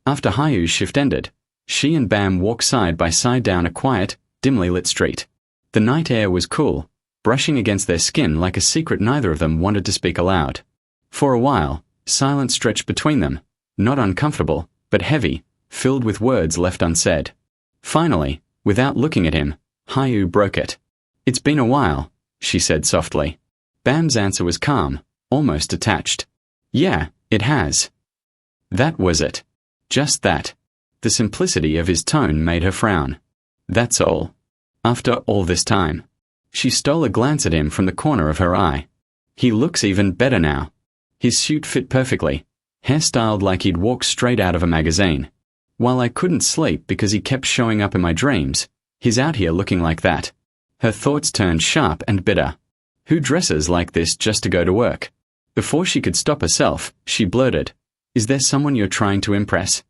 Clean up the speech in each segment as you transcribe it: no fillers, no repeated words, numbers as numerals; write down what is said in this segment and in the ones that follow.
After Hayu's shift ended, she and Bam walked side by side down a quiet, dimly lit street. The night air was cool, brushing against their skin like a secret neither of them wanted to speak aloud. For a while, silence stretched between them, not uncomfortable, but heavy, filled with words left unsaid. Finally, without looking at him, Hayu broke it. "It's been a while," she said softly. Bam's answer was calm, almost detached. "Yeah, it has." That was it. Just that. The simplicity of his tone made her frown. "That's all. After all this time." She stole a glance at him from the corner of her eye. "He looks even better now." His suit fit perfectly, hairstyled like he'd walked straight out of a magazine. "While I couldn't sleep because he kept showing up in my dreams, he's out here looking like that." Her thoughts turned sharp and bitter. Who dresses like this just to go to work? Before she could stop herself, she blurted, "Is there someone you're trying to impress?"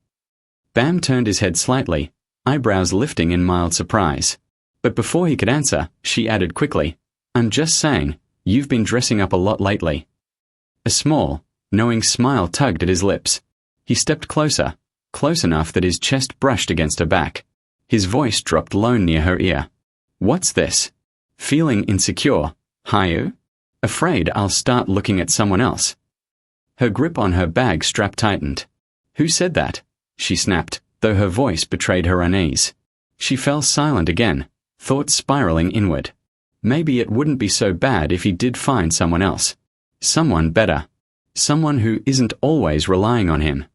Bam turned his head slightly, eyebrows lifting in mild surprise. But before he could answer, she added quickly, "I'm just saying, you've been dressing up a lot lately." A small, knowing smile tugged at his lips. He stepped closer, close enough that his chest brushed against her back. His voice dropped low near her ear. "What's this? Feeling insecure, Hayu? Afraid I'll start looking at someone else?" Her grip on her bag strap tightened. "Who said that?" she snapped, though her voice betrayed her unease. She fell silent again, thoughts spiraling inward. Maybe it wouldn't be so bad if he did find someone else. Someone better. Someone who isn't always relying on him.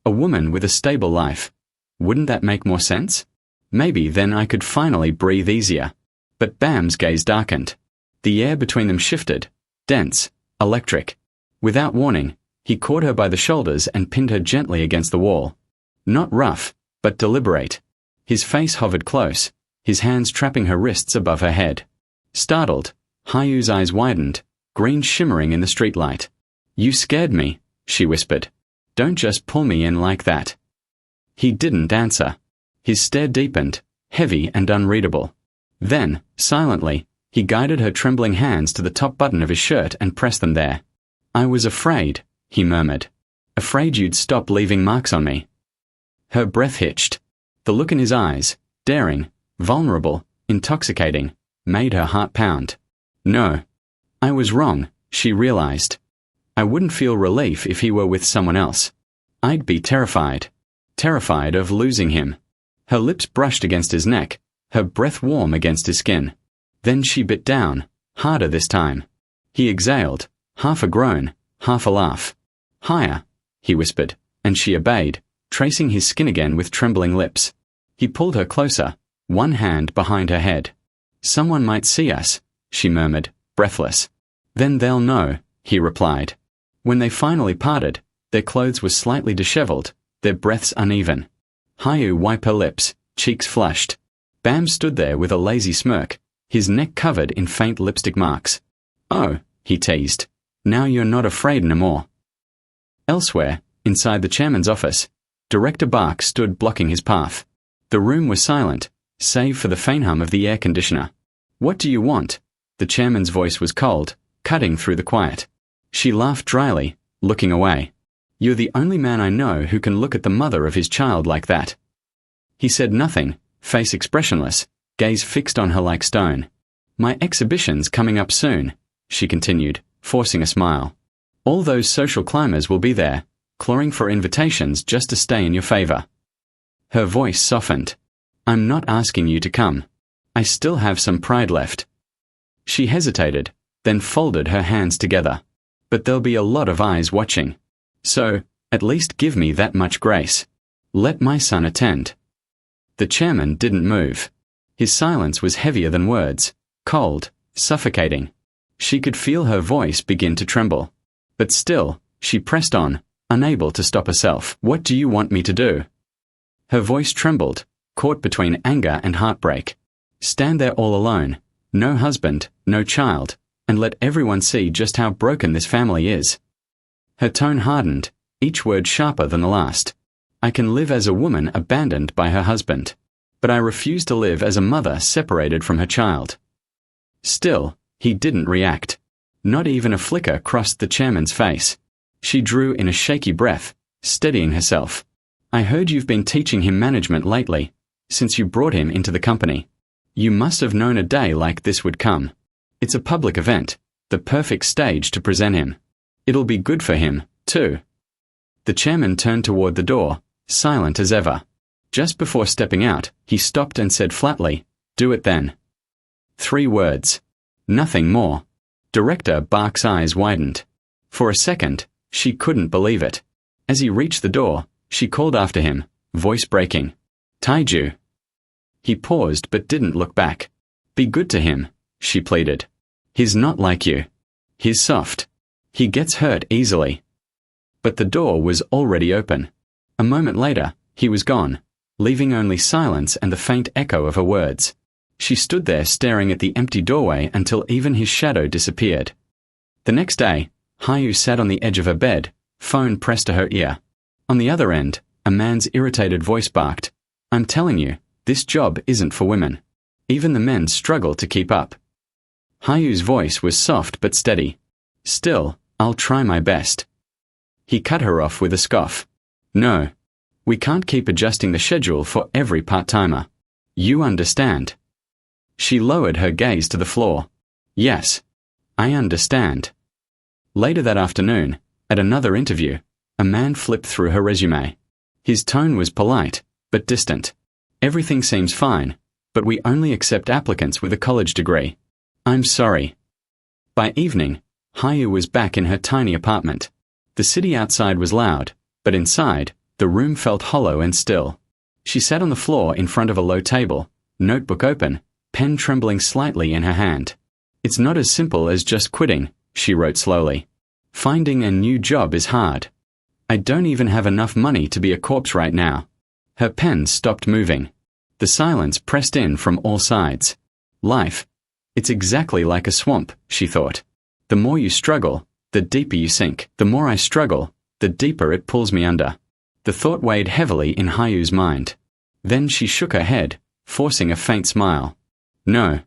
A woman with a stable life. Wouldn't that make more sense? Maybe then I could finally breathe easier. But Bam's gaze darkened. The air between them shifted, dense, electric. Without warning, he caught her by the shoulders and pinned her gently against the wall. Not rough, but deliberate. His face hovered close, his hands trapping her wrists above her head. Startled, Hayu's eyes widened, green shimmering in the streetlight. "You scared me," she whispered. "Don't just pull me in like that." He didn't answer. His stare deepened, heavy and unreadable. Then, silently, he guided her trembling hands to the top button of his shirt and pressed them there. "I was afraid," he murmured. "Afraid you'd stop leaving marks on me." Her breath hitched. The look in his eyes, daring, vulnerable, intoxicating, made her heart pound. No. I was wrong, she realized. I wouldn't feel relief if he were with someone else. I'd be terrified. Terrified of losing him. Her lips brushed against his neck, her breath warm against his skin. Then she bit down, harder this time. He exhaled, half a groan, half a laugh. "Higher," he whispered, and she obeyed, tracing his skin again with trembling lips. He pulled her closer, one hand behind her head. "Someone might see us," she murmured, breathless. "Then they'll know," he replied. When they finally parted, their clothes were slightly disheveled, their breaths uneven. Hayu wiped her lips, cheeks flushed. Bam stood there with a lazy smirk, his neck covered in faint lipstick marks. "Oh," he teased, "now you're not afraid no more." Elsewhere, inside the chairman's office, Director Bark stood blocking his path. The room was silent, save for the faint hum of the air conditioner. "What do you want?" The chairman's voice was cold, cutting through the quiet. She laughed dryly, looking away. "You're the only man I know who can look at the mother of his child like that." He said nothing, face expressionless, gaze fixed on her like stone. "My exhibition's coming up soon," she continued, forcing a smile. "All those social climbers will be there, clawing for invitations just to stay in your favor." Her voice softened. "I'm not asking you to come. I still have some pride left." She hesitated, then folded her hands together. "But there'll be a lot of eyes watching. So, at least give me that much grace. Let my son attend." The chairman didn't move. His silence was heavier than words, cold, suffocating. She could feel her voice begin to tremble. But still, she pressed on, unable to stop herself. "What do you want me to do?" Her voice trembled, caught between anger and heartbreak. "Stand there all alone, no husband, no child, and let everyone see just how broken this family is." Her tone hardened, each word sharper than the last. "I can live as a woman abandoned by her husband, but I refuse to live as a mother separated from her child." Still, he didn't react. Not even a flicker crossed the chairman's face. She drew in a shaky breath, steadying herself. I heard you've been teaching him management lately, since you brought him into the company. You must have known a day like this would come. It's a public event, the perfect stage to present him. It'll be good for him, too. The chairman turned toward the door, silent as ever. Just before stepping out, he stopped and said flatly, "Do it then." 3 words. Nothing more. Director Bark's eyes widened. For a second, she couldn't believe it. As he reached the door, she called after him, voice breaking. "Taiju." He paused but didn't look back. "Be good to him," she pleaded. "He's not like you. He's soft. He gets hurt easily." But the door was already open. A moment later, he was gone, leaving only silence and the faint echo of her words. She stood there staring at the empty doorway until even his shadow disappeared. The next day, Hayu sat on the edge of her bed, phone pressed to her ear. On the other end, a man's irritated voice barked, "I'm telling you, this job isn't for women. Even the men struggle to keep up." Hayu's voice was soft but steady. "Still, I'll try my best." He cut her off with a scoff. "No. We can't keep adjusting the schedule for every part-timer. You understand." She lowered her gaze to the floor. "Yes, I understand." Later that afternoon, at another interview, a man flipped through her resume. His tone was polite, but distant. "Everything seems fine, but we only accept applicants with a college degree. I'm sorry." By evening, Hayu was back in her tiny apartment. The city outside was loud, but inside, the room felt hollow and still. She sat on the floor in front of a low table, notebook open, pen trembling slightly in her hand. "It's not as simple as just quitting," she wrote slowly. "Finding a new job is hard. I don't even have enough money to be a corpse right now." Her pen stopped moving. The silence pressed in from all sides. Life. It's exactly like a swamp, she thought. The more you struggle, the deeper you sink. The more I struggle, the deeper it pulls me under. The thought weighed heavily in Hayu's mind. Then she shook her head, forcing a faint smile. "No,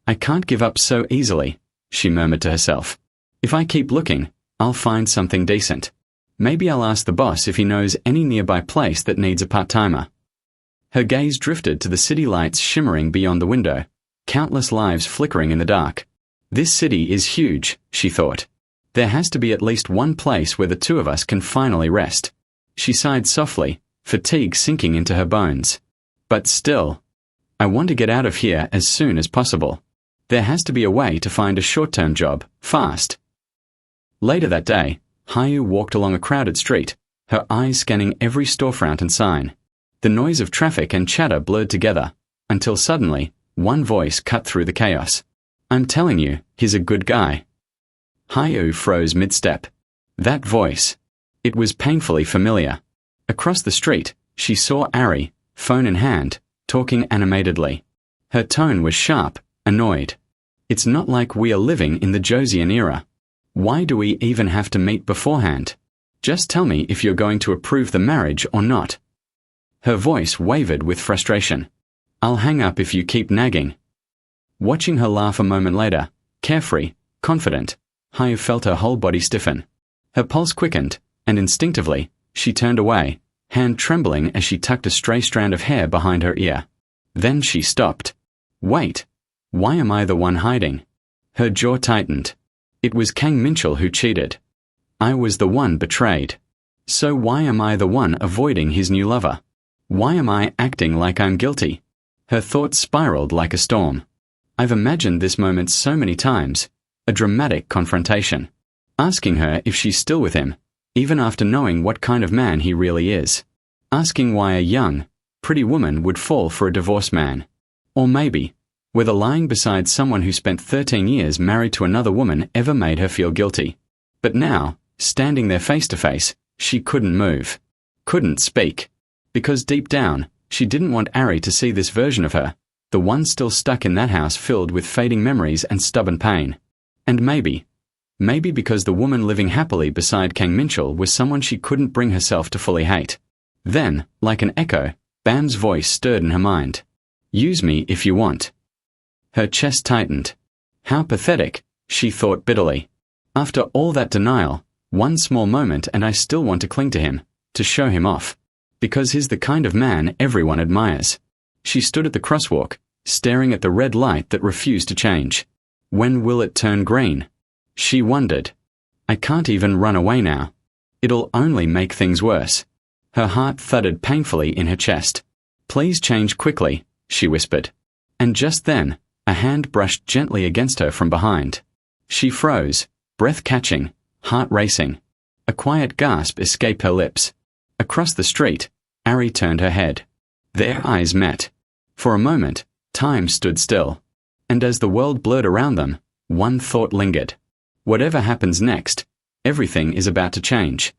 I can't give up so easily," she murmured to herself. "If I keep looking, I'll find something decent. Maybe I'll ask the boss if he knows any nearby place that needs a part-timer." Her gaze drifted to the city lights shimmering beyond the window, countless lives flickering in the dark. This city is huge, she thought. There has to be at least one place where the two of us can finally rest. She sighed softly, fatigue sinking into her bones. But still, I want to get out of here as soon as possible. There has to be a way to find a short-term job, fast. Later that day, Hayu walked along a crowded street, her eyes scanning every storefront and sign. The noise of traffic and chatter blurred together, until suddenly, one voice cut through the chaos. "I'm telling you, he's a good guy." Hayu froze mid-step. That voice. It was painfully familiar. Across the street, she saw Ari, phone in hand, talking animatedly. Her tone was sharp, annoyed. "It's not like we are living in the Josian era. Why do we even have to meet beforehand? Just tell me if you're going to approve the marriage or not." Her voice wavered with frustration. "I'll hang up if you keep nagging." Watching her laugh a moment later, carefree, confident, Hayu felt her whole body stiffen. Her pulse quickened, and instinctively, she turned away, hand trembling as she tucked a stray strand of hair behind her ear. Then she stopped. "Wait, why am I the one hiding?" Her jaw tightened. It was Kang Minchul who cheated. I was the one betrayed. So why am I the one avoiding his new lover? Why am I acting like I'm guilty? Her thoughts spiraled like a storm. I've imagined this moment so many times, a dramatic confrontation. Asking her if she's still with him, even after knowing what kind of man he really is. Asking why a young, pretty woman would fall for a divorced man. Or maybe, whether lying beside someone who spent 13 years married to another woman ever made her feel guilty. But now, standing there face to face, she couldn't move. Couldn't speak. Because deep down, she didn't want Ari to see this version of her, the one still stuck in that house filled with fading memories and stubborn pain. And maybe because the woman living happily beside Kang Minchul was someone she couldn't bring herself to fully hate. Then, like an echo, Bam's voice stirred in her mind. "Use me if you want." Her chest tightened. How pathetic, she thought bitterly. After all that denial, one small moment and I still want to cling to him, to show him off. Because he's the kind of man everyone admires. She stood at the crosswalk, staring at the red light that refused to change. When will it turn green? She wondered. I can't even run away now. It'll only make things worse. Her heart thudded painfully in her chest. Please change quickly, she whispered. And just then, a hand brushed gently against her from behind. She froze, breath catching, heart racing. A quiet gasp escaped her lips. Across the street, Ari turned her head. Their eyes met. For a moment, time stood still. And as the world blurred around them, one thought lingered. Whatever happens next, everything is about to change.